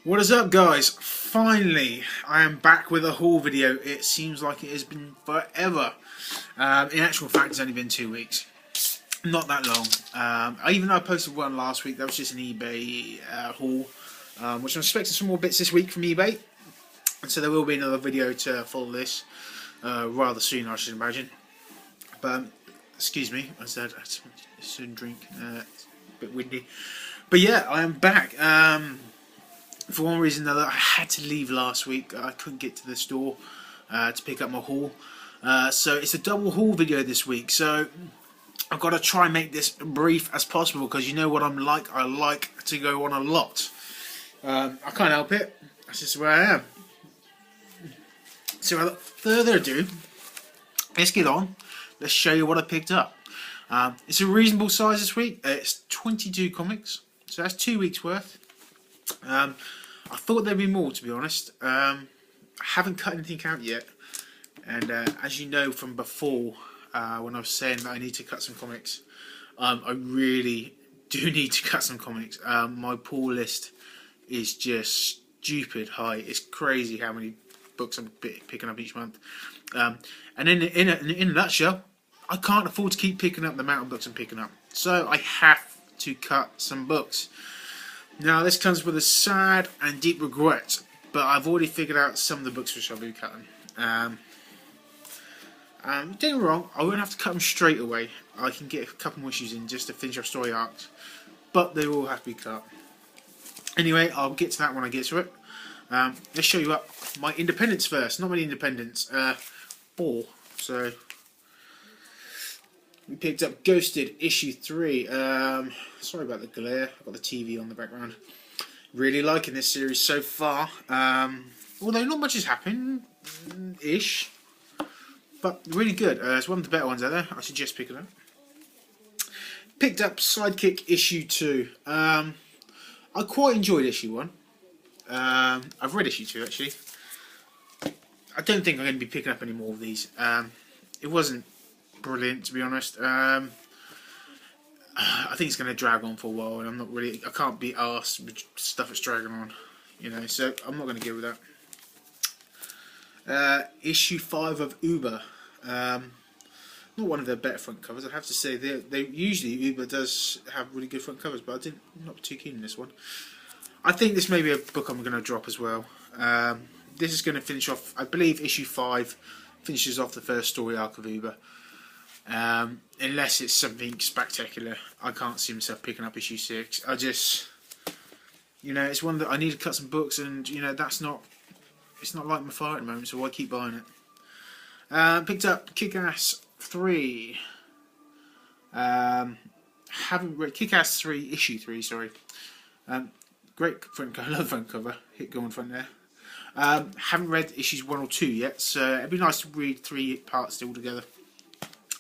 What is up, guys? Finally, I am back with a haul video. It seems like it has been forever. In actual fact, it's only been 2 weeks. Not that long. Even though I posted one last week, that was just an eBay haul, which I'm expecting some more bits this week from eBay. And so there will be another video to follow this rather soon, I should imagine. But, excuse me, I said I shouldn't drink. It's a bit windy. But yeah, I am back. For one reason or another, I had to leave last week. I couldn't get to the store to pick up my haul. So it's a double haul video this week. So I've got to try and make this brief as possible because you know what I'm like. I like to go on a lot. I can't help it. That's just where I am. So without further ado, let's get on. Let's show you what I picked up. It's a reasonable size this week. It's 22 comics. So that's 2 weeks worth. I thought there'd be more, to be honest. I haven't cut anything out yet, and as you know from before, when I was saying that I need to cut some comics, I really do need to cut some comics. My pull list is just stupid high. It's crazy how many books I'm picking up each month. And in a nutshell, I can't afford to keep picking up the amount of books I'm picking up, so I have to cut some books. Now this comes with a sad and deep regret, but I've already figured out some of the books which I'll be cutting. Don't get me wrong, I won't have to cut them straight away. I can get a couple more issues in just to finish off story arcs, but they will have to be cut. Anyway, I'll get to that when I get to it. Let's show you up my independents first. Not many independents, 4. So we picked up Ghosted issue 3. Sorry about the glare. I've got the TV on the background. Really liking this series so far. Although not much has happened, ish, but really good. It's one of the better ones out there. I suggest picking it up. Picked up Sidekick issue 2. I quite enjoyed issue 1. I've read issue 2 actually. I don't think I'm going to be picking up any more of these. It wasn't brilliant, to be honest. I think it's going to drag on for a while, and I can't be arsed with stuff that's dragging on, you know. So I'm not going to go with that. Issue 5 of Uber. Not one of their better front covers, I have to say. They usually Uber does have really good front covers, but I'm not too keen on this one. I think this may be a book I'm going to drop as well. This is going to finish off, I believe, issue 5 finishes off the first story arc of Uber. Unless it's something spectacular, I can't see myself picking up issue 6. I just, you know, it's one that I need to cut some books, and you know it's not like my fire at the moment, so I keep buying it. Picked up Kick-Ass 3. Haven't read Kick-Ass 3 issue 3. Sorry. Great front cover, love front cover. Hit go on front there. Haven't read issues 1 or 2 yet, so it'd be nice to read 3 parts all together.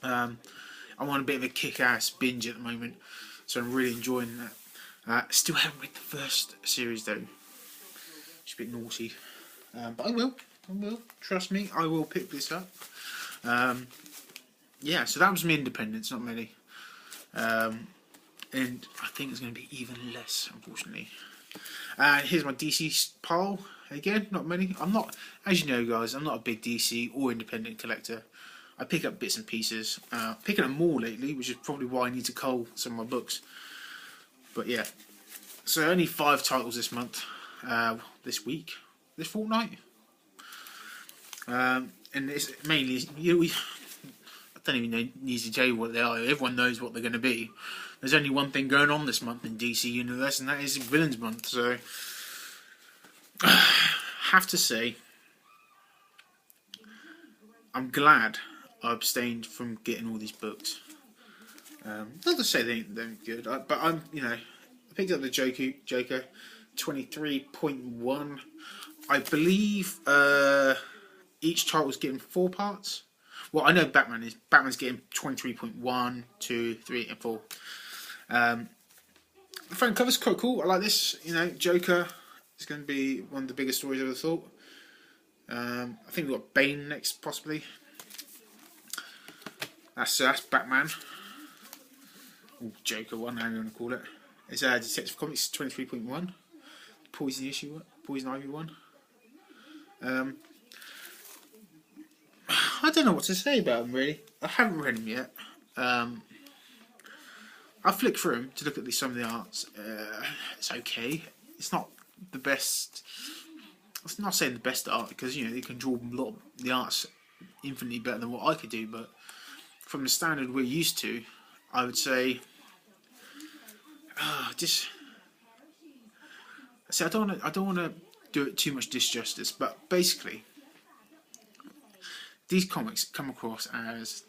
I'm on a bit of a kick-ass binge at the moment, so I'm really enjoying that. Still haven't read the first series though. It's a bit naughty, but I will. Trust me, I will pick this up. Yeah, so that was my independence, not many. And I think it's going to be even less, unfortunately. Here's my DC pile. Again, not many. I'm not, as you know, guys, I'm not a big DC or independent collector. I pick up bits and pieces. Picking up more lately, which is probably why I need to cull some of my books. But yeah, so only 5 titles this month, this week, this fortnight, and it's mainly I don't even need to tell you what they are. Everyone knows what they're going to be. There's only one thing going on this month in DC Universe, and that is Villains Month. So, have to say, I'm glad I abstained from getting all these books. Not to say they're good, but I picked up the Joker 23.1. I believe each title's getting 4 parts. Well, I know Batman's getting 23.1, 2, 3, and 4. The front cover's quite cool. I like this. You know, Joker is going to be one of the biggest stories I've ever thought. I think we've got Bane next, possibly. That's Batman. Or Joker 1, how you want to call it. It's Detective Comics 23.1. Poison Ivy one. I don't know what to say about them really. I haven't read them yet. I flicked through them to look at some of the arts. It's okay. It's not the best. I'm not saying the best art because you can draw a lot of the art's infinitely better than what I could do. But from the standard we're used to, I would say, just. See, I don't want to do it too much disjustice, but basically, these comics come across as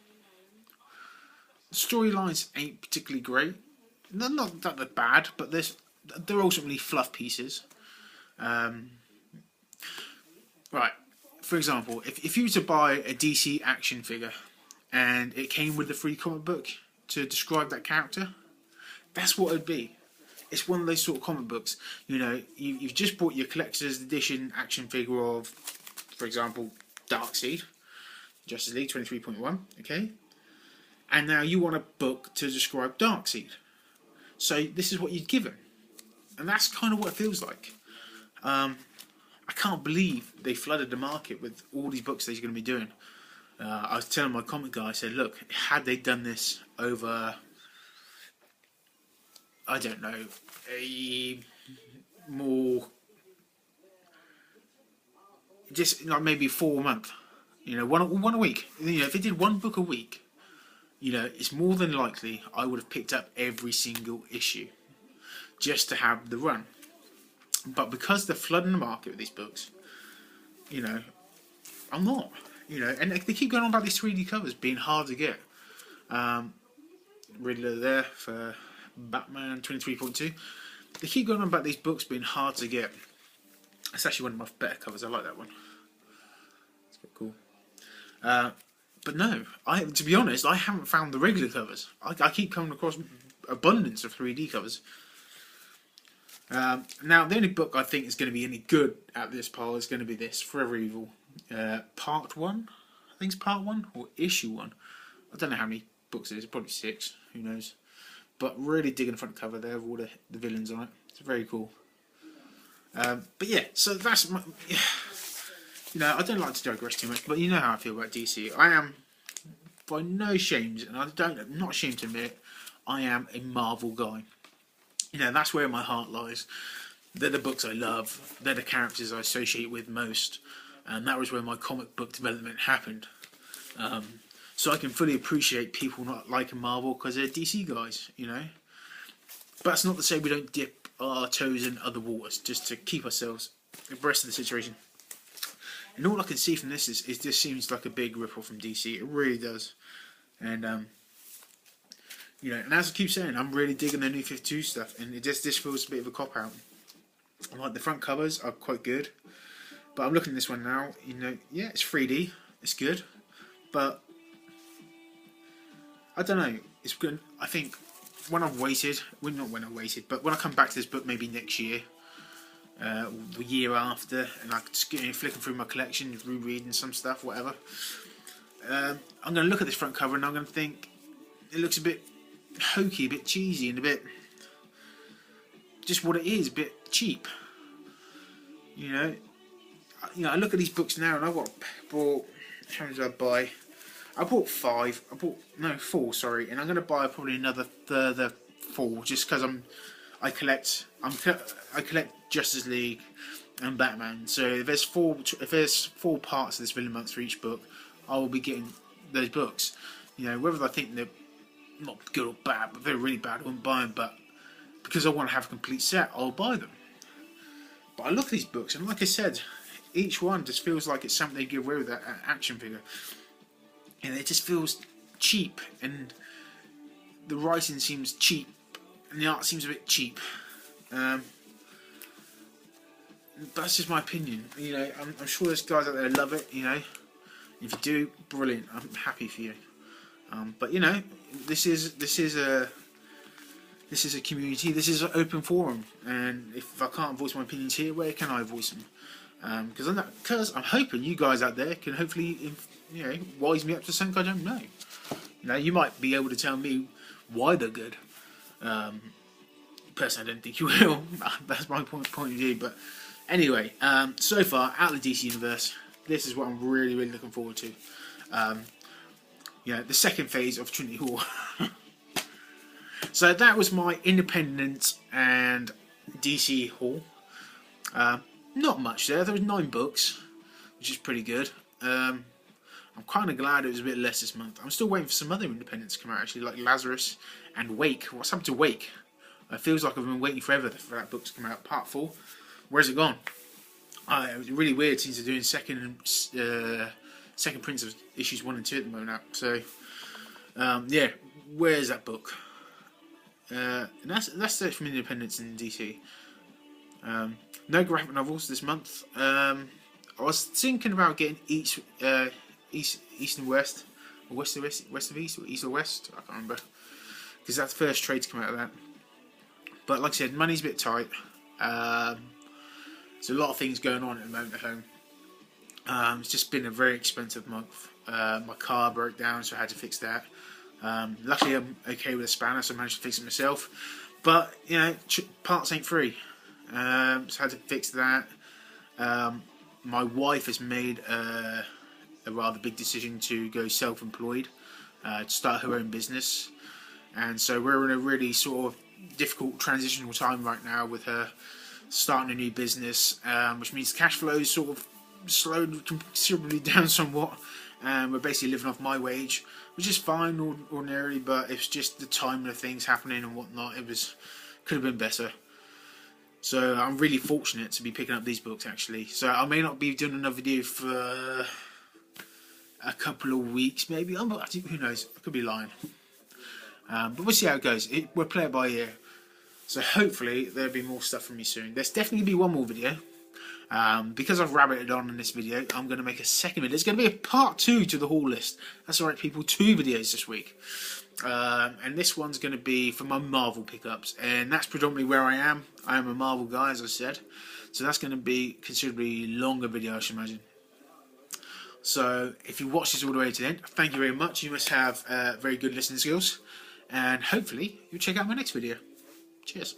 storylines ain't particularly great. They're not that they're bad, but they're ultimately fluff pieces. Right. For example, if you were to buy a DC action figure and it came with the free comic book to describe that character, that's what it'd be. It's one of those sort of comic books. You've just bought your collector's edition action figure of, for example, Darkseid, Justice League 23.1, okay? And now you want a book to describe Darkseid. So this is what you'd give him. And that's kind of what it feels like. I can't believe they flooded the market with all these books that he's going to be doing. I was telling my comic guy, I said, look, had they done this over, I don't know, a more, just like maybe 4 months, one a week. If they did one book a week, it's more than likely I would have picked up every single issue just to have the run. But because they're flooding the market with these books, I'm not. And they keep going on about these 3D covers being hard to get. Riddler there for Batman 23.2. They keep going on about these books being hard to get. It's actually one of my better covers. I like that one. It's quite cool. But no, to be honest, I haven't found the regular covers. I keep coming across abundance of 3D covers. Now, the only book I think is going to be any good at this pile is going to be this, Forever Evil. Part 1? I think it's Part 1 or Issue 1. I don't know how many books it is, probably 6, who knows. But really digging the front cover there with all the villains on it. It's very cool. But yeah, so that's my... I don't like to digress too much, but you know how I feel about DC. I am, by no shames, and I'm not ashamed to admit, I am a Marvel guy. That's where my heart lies. They're the books I love. They're the characters I associate with most. And that was where my comic book development happened. So I can fully appreciate people not liking Marvel because they're DC guys, But that's not to say we don't dip our toes in other waters just to keep ourselves abreast of the situation. And all I can see from this is this seems like a big ripple from DC. It really does. And and as I keep saying, I'm really digging the New 52 stuff, and this feels a bit of a cop out. Like the front covers are quite good, but I'm looking at this one now. Yeah, it's 3D, it's good, but I don't know. It's good. I think when I've waited, not when I waited, but when I come back to this book, maybe next year, the year after, and I just flicking through my collection, rereading some stuff, whatever. I'm going to look at this front cover and I'm going to think it looks a bit hokey, a bit cheesy, and a bit just what it is, a bit cheap. I look at these books now and I've bought. How many did I buy? I bought 4, sorry, and I'm going to buy probably another further 4 just because I collect Justice League and Batman. So if there's 4 parts of this villain month for each book, I will be getting those books. Whether I think they're not good or bad, but if they're really bad, I won't buy them. But because I want to have a complete set, I'll buy them. But I look at these books, and like I said, each one just feels like it's something they give away with that action figure. And it just feels cheap, and the writing seems cheap, and the art seems a bit cheap. That's just my opinion. I'm sure there's guys out there who love it. If you do, brilliant. I'm happy for you. But this is a community. This is an open forum, and if I can't voice my opinions here, where can I voice them? Because I'm hoping you guys out there can hopefully wise me up to something I don't know. You might be able to tell me why they're good. Personally, I don't think you will. That's my point of view. But anyway, so far out of the DC universe, this is what I'm really looking forward to. The second phase of Trinity Hall. So that was my independent and DC haul. Not much there. There was 9 books, which is pretty good. I'm kind of glad it was a bit less this month. I'm still waiting for some other independents to come out, actually, like Lazarus and Wake. What's happened to Wake? It feels like I've been waiting forever for that book to come out, part 4. Where's it gone? It was really weird since they're doing second prints of issues 1 and 2 at the moment now. So, yeah, where's that book? And that's it from independents in DC. No graphic novels this month. I was thinking about getting East and West, or West of East, or East or West. I can't remember, because that's the first trade to come out of that. But like I said, money's a bit tight. There's a lot of things going on at the moment at home. It's just been a very expensive month. My car broke down, so I had to fix that. Luckily, I'm okay with a spanner, so I managed to fix it myself. But you know, parts ain't free, so I had to fix that. My wife has made a rather big decision to go self-employed, to start her own business, and so we're in a really sort of difficult transitional time right now with her starting a new business, which means cash flow is sort of slowed considerably down somewhat, and we're basically living off my wage, which is fine ordinarily, but it's just the timing of things happening and whatnot. Could have been better. So I'm really fortunate to be picking up these books, actually. So I may not be doing another video for a couple of weeks, maybe. Who knows? I could be lying. But we'll see how it goes. We'll play it by ear. So hopefully there'll be more stuff from me soon. There's definitely going to be one more video. Because I've rabbited on in this video, I'm going to make a second video. It's going to be a part 2 to the haul list. That's alright, people. 2 videos this week. And this one's going to be for my Marvel pickups. And that's predominantly where I am. I am a Marvel guy, as I said. So that's going to be a considerably longer video, I should imagine. So if you watched this all the way to the end, thank you very much. You must have very good listening skills. And hopefully you'll check out my next video. Cheers.